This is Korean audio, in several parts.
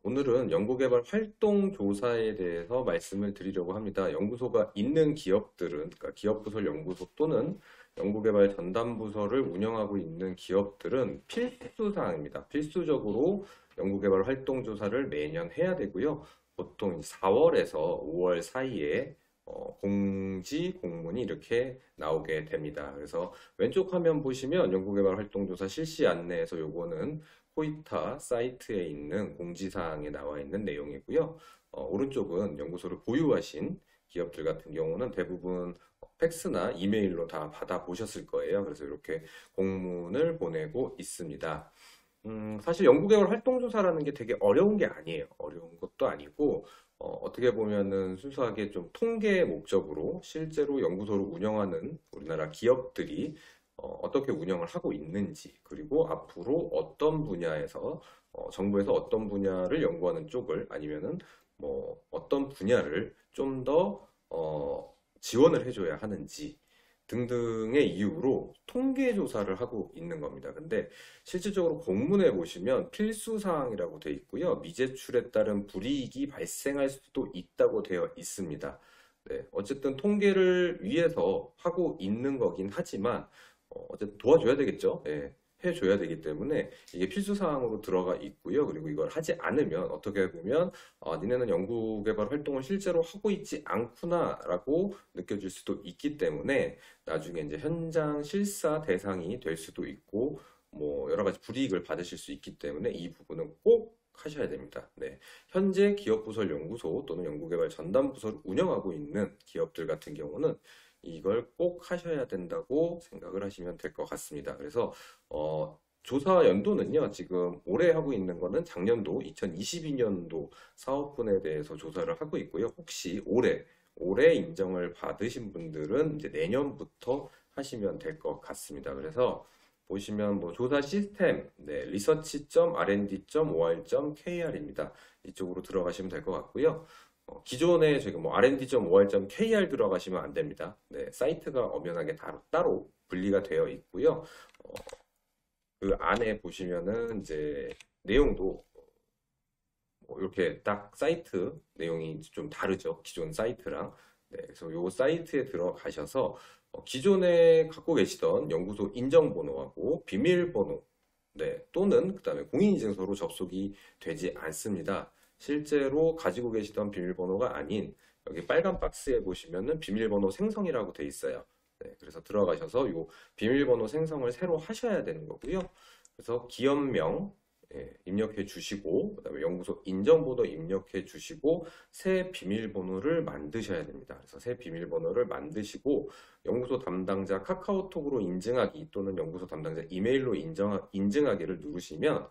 오늘은 연구개발 활동 조사에 대해서 말씀을 드리려고 합니다. 연구소가 있는 기업들은, 그러니까 기업부설 연구소 또는 연구개발 전담부서를 운영하고 있는 기업들은 필수사항입니다. 필수적으로 연구개발 활동 조사를 매년 해야 되고요. 보통 4월에서 5월 사이에 공지, 공문이 이렇게 나오게 됩니다. 그래서 왼쪽 화면 보시면 연구개발 활동조사 실시 안내에서 요거는 코이타 사이트에 있는 공지사항에 나와 있는 내용이고요. 오른쪽은 연구소를 보유하신 기업들 같은 경우는 대부분 팩스나 이메일로 다 받아보셨을 거예요. 그래서 이렇게 공문을 보내고 있습니다. 사실 연구개발 활동조사라는 게 되게 어려운 게 아니에요. 어려운 것도 아니고, 어떻게 보면은 순수하게 좀 통계 목적으로 실제로 연구소를 운영하는 우리나라 기업들이 어떻게 운영을 하고 있는지, 그리고 앞으로 어떤 분야에서, 정부에서 어떤 분야를 연구하는 쪽을 아니면은 뭐 어떤 분야를 좀 더 지원을 해줘야 하는지 등등의 이유로 통계 조사를 하고 있는 겁니다. 근데 실질적으로 공문에 보시면 필수 사항이라고 되어 있고요. 미제출에 따른 불이익이 발생할 수도 있다고 되어 있습니다. 네, 어쨌든 통계를 위해서 하고 있는 거긴 하지만 어쨌든 도와줘야 되겠죠. 예, 해줘야 되기 때문에 이게 필수 사항으로 들어가 있고요. 그리고 이걸 하지 않으면 어떻게 보면 니네는 연구개발 활동을 실제로 하고 있지 않구나라고 느껴질 수도 있기 때문에 나중에 이제 현장 실사 대상이 될 수도 있고 뭐 여러 가지 불이익을 받으실 수 있기 때문에 이 부분은 꼭 하셔야 됩니다. 네. 현재 기업부설 연구소 또는 연구개발 전담부서를 운영하고 있는 기업들 같은 경우는 이걸 꼭 하셔야 된다고 생각을 하시면 될 것 같습니다. 그래서 조사 연도는요, 지금 올해 하고 있는 거는 작년도 2022년도 사업분에 대해서 조사를 하고 있고요. 혹시 올해 인정을 받으신 분들은 이제 내년부터 하시면 될 것 같습니다. 그래서 보시면 뭐 조사 시스템, 네, research.rnd.or.kr입니다. 이쪽으로 들어가시면 될 것 같고요. 기존에 지금 뭐 rnd.or.kr 들어가시면 안 됩니다. 네, 사이트가 엄연하게 따로 분리가 되어 있고요. 그 안에 보시면은 이제 내용도 뭐 이렇게 딱 사이트 내용이 좀 다르죠. 기존 사이트랑. 네, 그래서 요 사이트에 들어가셔서 기존에 갖고 계시던 연구소 인정번호하고 비밀번호, 네, 또는 그다음에 공인인증서로 접속이 되지 않습니다. 실제로 가지고 계시던 비밀번호가 아닌 여기 빨간 박스에 보시면은 비밀번호 생성이라고 돼 있어요. 네, 그래서 들어가셔서 요 비밀번호 생성을 새로 하셔야 되는 거고요. 그래서 기업명 입력해 주시고 그다음에 연구소 인정번호 입력해 주시고 새 비밀번호를 만드셔야 됩니다. 그래서 새 비밀번호를 만드시고 연구소 담당자 카카오톡으로 인증하기 또는 연구소 담당자 이메일로 인증하기를 누르시면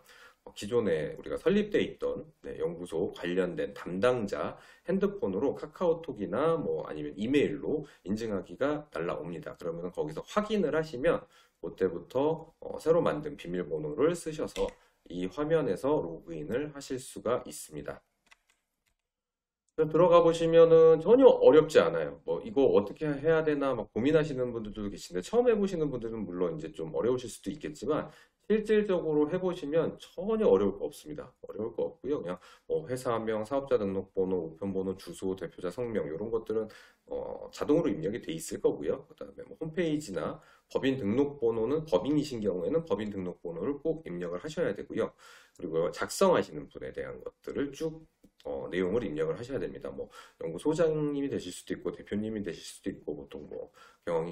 기존에 우리가 설립되어 있던 연구소 관련된 담당자 핸드폰으로 카카오톡이나 뭐 아니면 이메일로 인증하기가 날라옵니다. 그러면 거기서 확인을 하시면 그때부터 새로 만든 비밀번호를 쓰셔서 이 화면에서 로그인을 하실 수가 있습니다. 들어가 보시면은 전혀 어렵지 않아요. 뭐 이거 어떻게 해야 되나 막 고민하시는 분들도 계신데 처음 해보시는 분들은 물론 이제 좀 어려우실 수도 있겠지만 실질적으로 해보시면 전혀 어려울 거 없습니다. 어려울 거 없고요. 그냥 회사명, 사업자 등록번호, 우편번호, 주소, 대표자 성명 이런 것들은 자동으로 입력이 돼 있을 거고요. 그다음에 뭐 홈페이지나 법인 등록번호는 법인이신 경우에는 법인 등록번호를 꼭 입력을 하셔야 되고요. 그리고 작성하시는 분에 대한 것들을 쭉 내용을 입력을 하셔야 됩니다. 뭐 연구소장님이 되실 수도 있고 대표님이 되실 수도 있고 보통 뭐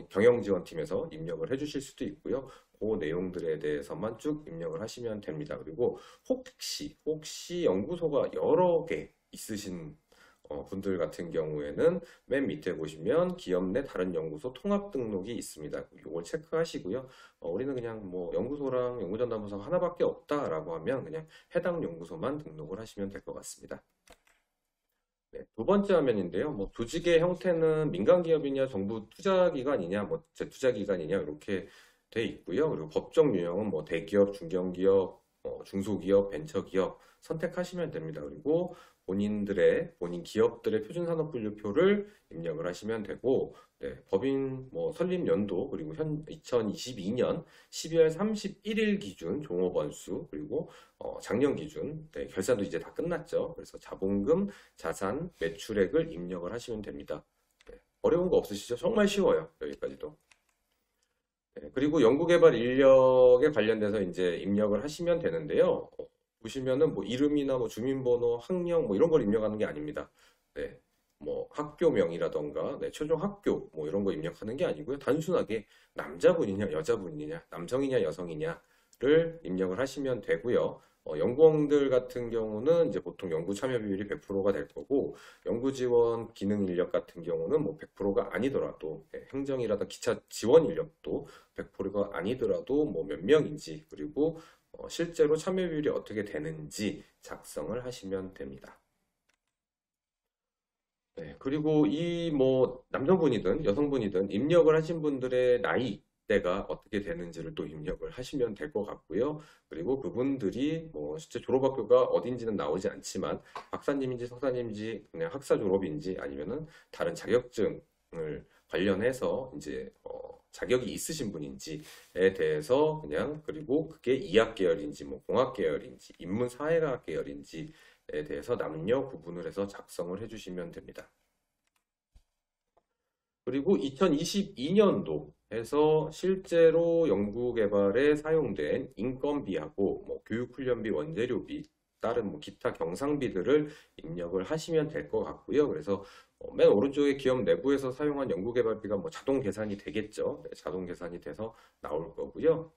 경영지원팀에서 입력을 해주실 수도 있고요. 그 내용들에 대해서만 쭉 입력을 하시면 됩니다. 그리고 혹시 연구소가 여러 개 있으신 분들 같은 경우에는 맨 밑에 보시면 기업 내 다른 연구소 통합 등록이 있습니다. 이걸 체크하시고요. 우리는 그냥 뭐 연구소랑 연구전담부서가 하나밖에 없다라고 하면 그냥 해당 연구소만 등록을 하시면 될 것 같습니다. 네, 두 번째 화면인데요. 뭐 조직의 형태는 민간기업이냐 정부 투자기관이냐 뭐 재투자기관이냐 이렇게 돼 있고요. 그리고 법정 유형은 뭐 대기업, 중견기업, 중소기업, 벤처기업, 선택하시면 됩니다. 그리고 본인 기업들의 표준산업분류표를 입력을 하시면 되고, 네, 법인 설립 연도, 그리고 2022년 12월 31일 기준 종업원 수, 그리고 작년 기준, 네, 결산도 이제 다 끝났죠. 그래서 자본금, 자산, 매출액을 입력을 하시면 됩니다. 네, 어려운 거 없으시죠? 정말 쉬워요. 여기까지도. 네, 그리고 연구개발 인력에 관련돼서 이제 입력을 하시면 되는데요. 보시면은 뭐 이름이나 뭐 주민번호, 학력 뭐 이런 걸 입력하는 게 아닙니다. 네, 뭐 학교명이라던가 네, 최종 학교 뭐 이런 거 입력하는 게 아니고요. 단순하게 남자분이냐 여자분이냐 남성이냐 여성이냐를 입력을 하시면 되고요. 연구원들 같은 경우는 이제 보통 연구 참여 비율이 100%가 될 거고, 연구 지원 기능 인력 같은 경우는 뭐 100%가 아니더라도 행정이라든 기차 지원 인력도 100%가 아니더라도 뭐 몇 명인지, 그리고 실제로 참여 비율이 어떻게 되는지 작성을 하시면 됩니다. 네, 그리고 이 뭐 남성분이든 여성분이든 입력을 하신 분들의 나이대가 어떻게 되는지를 또 입력을 하시면 될 것 같고요. 그리고 그분들이 뭐 실제 졸업학교가 어딘지는 나오지 않지만 박사님인지 석사님인지 그냥 학사 졸업인지 아니면은 다른 자격증을 관련해서 이제 자격이 있으신 분인지에 대해서 그냥, 그리고 그게 이학 계열인지 뭐 공학 계열인지 인문사회학 계열인지에 대해서 남녀 구분을 해서 작성을 해주시면 됩니다. 그리고 2022년도에서 실제로 연구개발에 사용된 인건비하고 뭐 교육훈련비, 원재료비, 다른 뭐 기타 경상비들을 입력을 하시면 될 것 같고요. 그래서 맨 오른쪽에 기업 내부에서 사용한 연구개발비가 뭐 자동 계산이 되겠죠. 네, 자동 계산이 돼서 나올 거고요.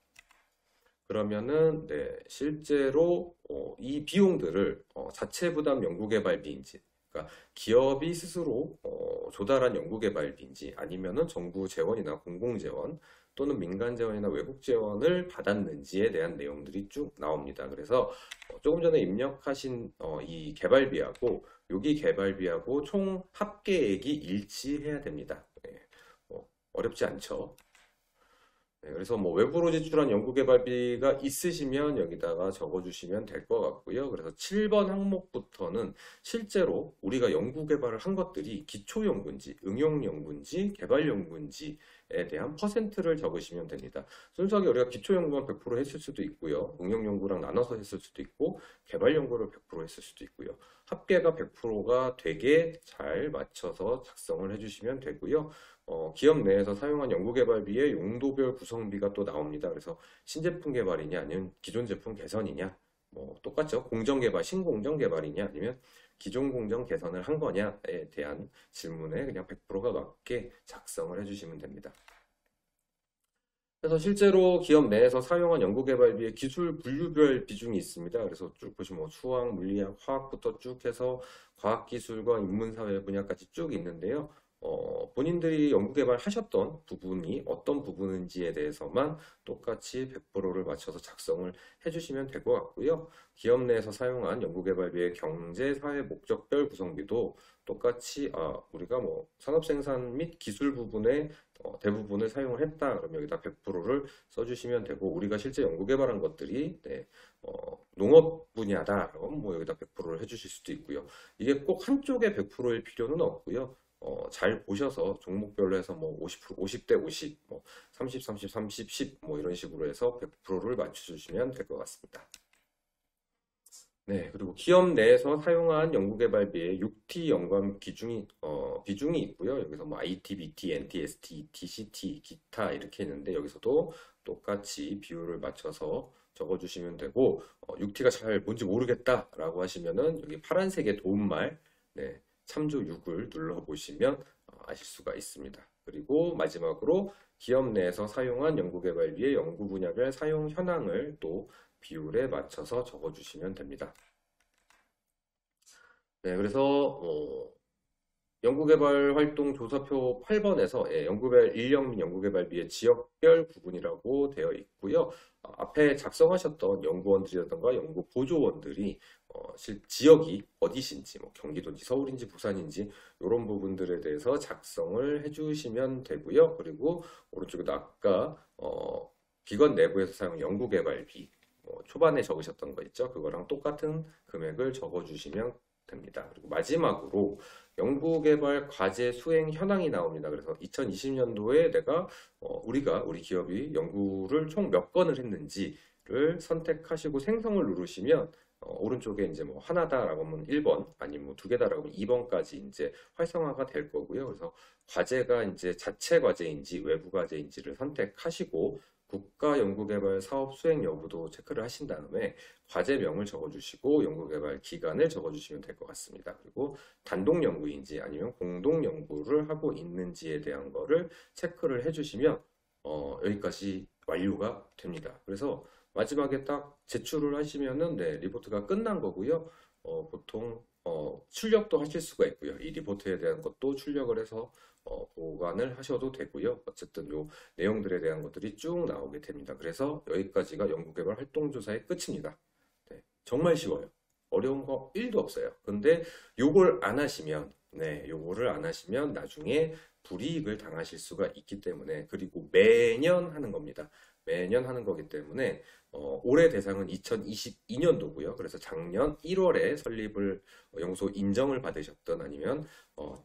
그러면은 네, 실제로 이 비용들을 자체 부담 연구개발비인지, 그러니까 기업이 스스로 조달한 연구개발비인지 아니면은 정부 재원이나 공공재원 또는 민간 재원이나 외국 재원을 받았는지에 대한 내용들이 쭉 나옵니다. 그래서 조금 전에 입력하신 이 개발비하고 여기 개발비하고 총 합계액이 일치해야 됩니다. 네, 어렵지 않죠. 네, 그래서 뭐 외부로 지출한 연구개발비가 있으시면 여기다가 적어주시면 될 것 같고요. 그래서 7번 항목부터는 실제로 우리가 연구개발을 한 것들이 기초연구인지, 응용연구인지, 개발연구인지에 대한 퍼센트를 적으시면 됩니다. 순수하게 우리가 기초연구만 100% 했을 수도 있고요. 응용연구랑 나눠서 했을 수도 있고, 개발연구를 100% 했을 수도 있고요. 합계가 100%가 되게 잘 맞춰서 작성을 해주시면 되고요. 기업 내에서 사용한 연구개발비의 용도별 구성비가 또 나옵니다. 그래서 신제품 개발이냐 아니면 기존 제품 개선이냐, 뭐 똑같죠. 공정개발, 신공정개발이냐 아니면 기존 공정 개선을 한 거냐에 대한 질문에 그냥 100%가 맞게 작성을 해주시면 됩니다. 그래서 실제로 기업 내에서 사용한 연구개발비의 기술 분류별 비중이 있습니다. 그래서 쭉 보시면 뭐 수학, 물리학, 화학부터 쭉 해서 과학기술과 인문사회 분야까지 쭉 있는데요. 본인들이 연구개발 하셨던 부분이 어떤 부분인지에 대해서만 똑같이 100%를 맞춰서 작성을 해주시면 될 것 같고요. 기업 내에서 사용한 연구개발비의 경제, 사회 목적별 구성비도 똑같이 우리가 뭐 산업생산 및 기술 부분의 대부분을 사용을 했다. 그러면 여기다 100%를 써주시면 되고, 우리가 실제 연구개발한 것들이 네, 농업 분야다. 그럼 뭐 여기다 100%를 해주실 수도 있고요. 이게 꼭 한쪽에 100%일 필요는 없고요. 잘 보셔서 종목별로 해서 뭐 50%, 50대 50, 뭐 30, 30, 30, 10, 뭐 이런 식으로 해서 100%를 맞춰주시면 될 것 같습니다. 네, 그리고 기업 내에서 사용한 연구개발비의 6T 연관 비중이 있고요. 여기서 뭐 IT, BT, NT, ST, ET, CT, 기타 이렇게 있는데 여기서도 똑같이 비율을 맞춰서 적어주시면 되고, 6T가 잘 뭔지 모르겠다라고 하시면은 여기 파란색의 도움말, 네, 참조 6을 눌러보시면 아실 수가 있습니다. 그리고 마지막으로 기업 내에서 사용한 연구개발비의 연구 분야별 사용 현황을 또 비율에 맞춰서 적어주시면 됩니다. 네, 그래서 연구개발 활동 조사표 8번에서 연구개발 인력 및 연구개발비의 지역별 구분이라고 되어 있고요. 앞에 작성하셨던 연구원들이라든가 연구보조원들이 지역이 어디신지, 뭐 경기도인지 서울인지 부산인지 이런 부분들에 대해서 작성을 해주시면 되고요. 그리고 오른쪽에도 아까 기관 내부에서 사용 연구개발비 초반에 적으셨던 거 있죠? 그거랑 똑같은 금액을 적어주시면 됩니다. 그리고 마지막으로 연구개발 과제 수행 현황이 나옵니다. 그래서 2020년도에 내가 우리 기업이 연구를 총 몇 건을 했는지를 선택하시고 생성을 누르시면 오른쪽에 이제 뭐 하나다라고 하면 1번, 아니면 뭐 두 개다라고 하면 2번까지 이제 활성화가 될 거고요. 그래서 과제가 이제 자체 과제인지 외부 과제인지를 선택하시고 국가 연구개발 사업 수행 여부도 체크를 하신 다음에 과제명을 적어주시고 연구개발 기간을 적어주시면 될 것 같습니다. 그리고 단독 연구인지 아니면 공동 연구를 하고 있는지에 대한 거를 체크를 해주시면 여기까지 완료가 됩니다. 그래서 마지막에 딱 제출을 하시면은 네, 리포트가 끝난 거고요. 보통 출력도 하실 수가 있고요. 이 리포트에 대한 것도 출력을 해서 보관을 하셔도 되고요. 어쨌든 요 내용들에 대한 것들이 쭉 나오게 됩니다. 그래서 여기까지가 연구개발 활동조사의 끝입니다. 네, 정말 쉬워요. 어려운 거 1도 없어요. 근데 요걸 안 하시면, 네, 요거를 안 하시면 나중에 불이익을 당하실 수가 있기 때문에, 그리고 매년 하는 겁니다. 매년 하는 거기 때문에 올해 대상은 2022년도고요. 그래서 작년 1월에 설립을 연구소 인정을 받으셨던, 아니면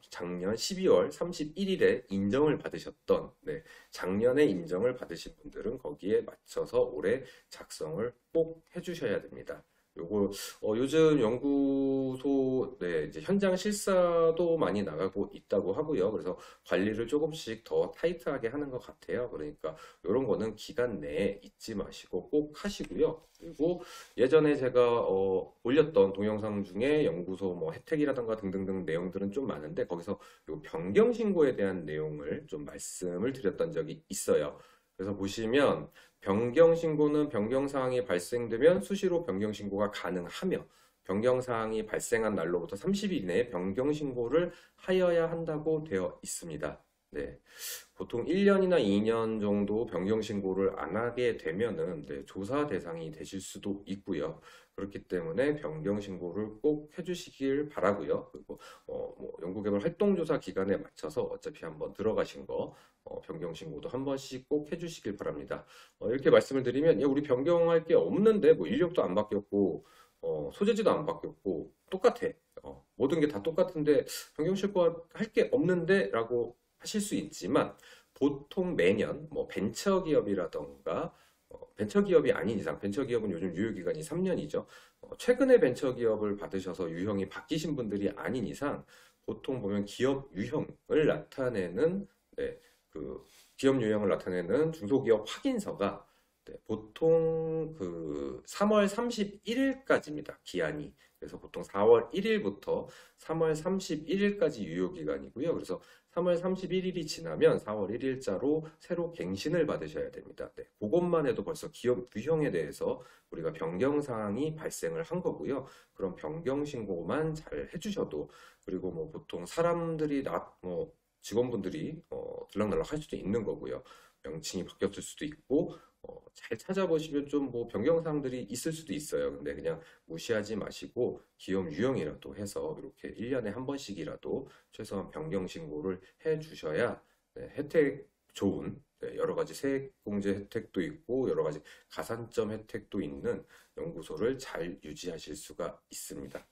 작년 12월 31일에 인정을 받으셨던, 네, 작년에 인정을 받으신 분들은 거기에 맞춰서 올해 작성을 꼭 해주셔야 됩니다. 요거 요즘 연구소 네, 이제 현장 실사도 많이 나가고 있다고 하고요. 그래서 관리를 조금씩 더 타이트하게 하는 것 같아요. 그러니까 이런 거는 기간 내에 잊지 마시고 꼭 하시고요. 그리고 예전에 제가 올렸던 동영상 중에 연구소 뭐 혜택이라던가 등등등 내용들은 좀 많은데, 거기서 요 변경 신고에 대한 내용을 좀 말씀을 드렸던 적이 있어요. 그래서 보시면 변경 신고는 변경 사항이 발생되면 수시로 변경 신고가 가능하며, 변경 사항이 발생한 날로부터 30일 이내에 변경 신고를 하여야 한다고 되어 있습니다. 네. 보통 1년이나 2년 정도 변경 신고를 안 하게 되면은 네, 조사 대상이 되실 수도 있고요. 그렇기 때문에 변경 신고를 꼭 해주시길 바라고요. 그리고 뭐 연구개발 활동조사 기간에 맞춰서 어차피 한번 들어가신 거 변경 신고도 한 번씩 꼭 해주시길 바랍니다. 이렇게 말씀을 드리면, 야, 우리 변경할 게 없는데 뭐 인력도 안 바뀌었고 소재지도 안 바뀌었고 똑같아. 모든 게 다 똑같은데 변경 신고할 게 없는데 라고 하실 수 있지만, 보통 매년 뭐 벤처기업이라던가 벤처기업이 아닌 이상, 벤처기업은 요즘 유효기간이 3년이죠. 최근에 벤처기업을 받으셔서 유형이 바뀌신 분들이 아닌 이상 보통 보면 기업 유형을 나타내는, 네, 그 기업 유형을 나타내는 중소기업 확인서가 네, 보통 그 3월 31일까지입니다. 기한이. 그래서 보통 4월 1일부터 3월 31일까지 유효기간이고요. 그래서 3월 31일이 지나면 4월 1일자로 새로 갱신을 받으셔야 됩니다. 네, 그것만 해도 벌써 기업 유형에 대해서 우리가 변경 사항이 발생을 한 거고요. 그럼 변경 신고만 잘 해주셔도, 그리고 뭐 보통 사람들이 직원분들이 들락날락 할 수도 있는 거고요. 명칭이 바뀌었을 수도 있고 잘 찾아보시면 좀 뭐 변경사항들이 있을 수도 있어요. 근데 그냥 무시하지 마시고 기업 유형이라도 해서 이렇게 1년에 한 번씩이라도 최소한 변경 신고를 해 주셔야 네, 혜택 좋은 네, 여러 가지 세액공제 혜택도 있고 여러 가지 가산점 혜택도 있는 연구소를 잘 유지하실 수가 있습니다.